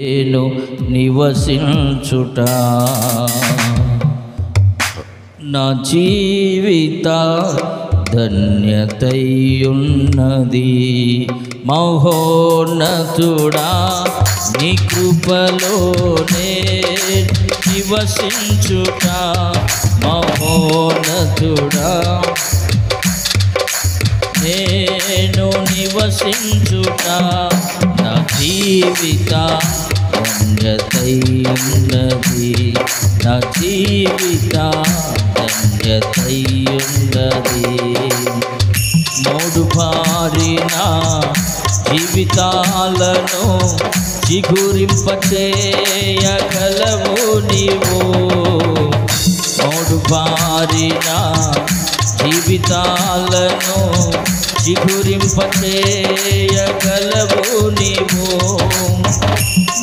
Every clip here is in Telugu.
నేను నివసించుట నా జీవిత ధన్యతయున్నది. మహోన్నతుడా నీ కృపలోనే నివసించుట మహోన్నతుడా నేను నివసించుట నా జీవిత ధన్యతయున్నది. నా జీవిత ధన్యతయున్నది. మూడు బారిన జీవితాలను చిగురింపచేయగలవు నీవు. మూడు బారిన జీవితాలను చిగురింపచేయగలవు నీవు.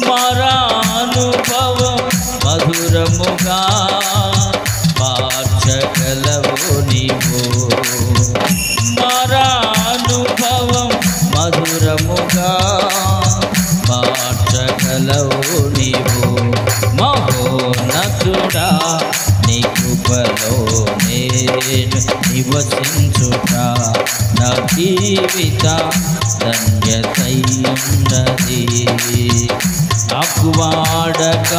మరానుభవం మధురముగా మార్చగలవు నీవు. మరానుభవం మధురముగా మార్చగలవు నీవు. మహోన్నతుడా నీ కృపలో నేను నివసించుట నా జీవిత ధన్యతయున్నది. నాకు వాడక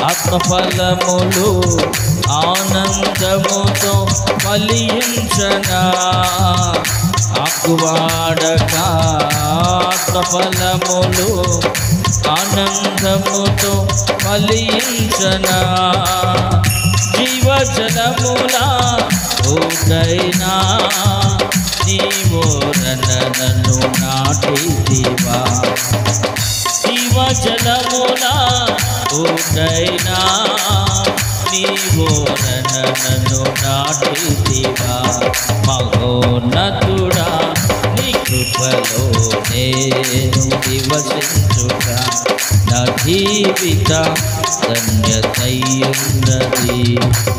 ఆత్మఫలములు ఆనందముతో ఫలించనా. నాకు వాడక ఆత్మఫలములు ఆనందముతో ఫలించనా. జీవజలములా ఓకైనా నీవో నన్ను నాటిదివా. జీవజలములా ఓకైనా నీవో నన్ను నాటిదివా. మహోన్నతుడా నీ కృపలో నేను నివసించుట నా జీవిత ధన్యతయున్నది.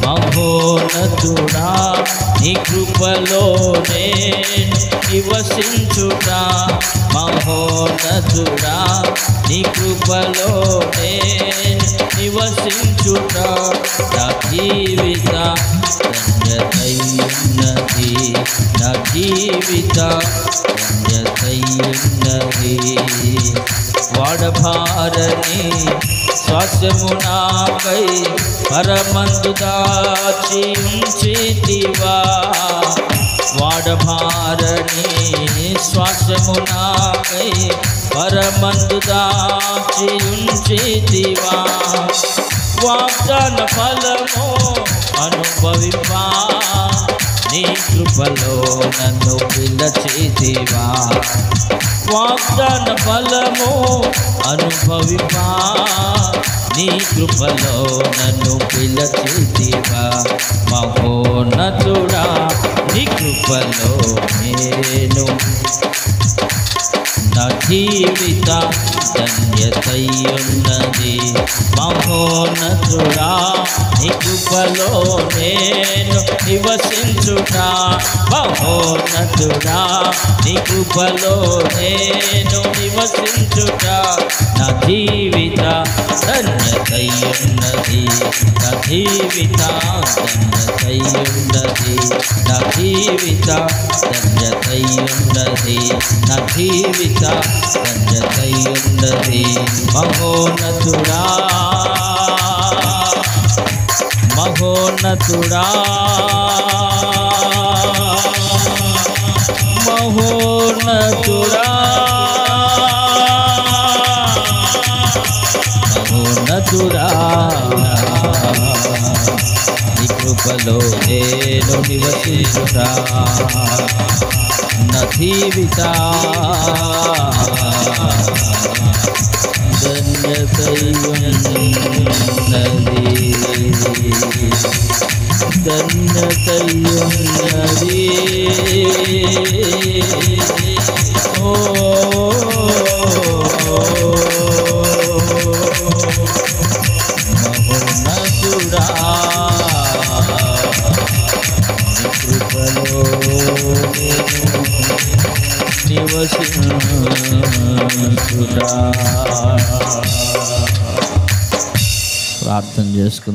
మహోన్నతుడా నీ కృపలో నేను నివసించుట మహోన్నతుడా నీ కృపలో నేను నివసించుట నా జీవిత ధన్యతయున్నది. నా జీవిత ధన్యతయున్నది. వాడభారని స్వాస్యము నాకై పరమందు దాచి ఉంచితివా. వాడభారని స్వాస్యము నాకై పరమందు దాచి ఉంచితివా. వాగ్దాన ఫలము అనుభవింపా నీ కృపలో నన్ను పిలచితివా. వాగ్దాన ఫలము అనుభవింపా నీ కృపలో నన్ను పిలచితివా. మహోన్నతుడా నీ కృపలో నేను నా జీవిత ధన్యతయున్నది. మహోన్నతుడా నీ కృపలో నేను నివసించుట మహోన్నతుడా నీ కృపలో నేను నివసించుట నా జీవిత ధన్యతయున్నది. నా జీవిత ధన్యతయున్నది. నా జీవిత ధన్యతయున్నది. నా జీవిత ధన్యతయున్నది. మహోన్నతుడా మహోన్నతుడా మహోన్నతుడా మహోన్నతుడా నీ కృపలో నేను నివసించుట నా జీవిత ధన్యతయున్నది. ధన్యతయున్నది. ఓ మహోన్నతుడా కృపలో నివసించుట ప్రార్థన చేసుకుందాం.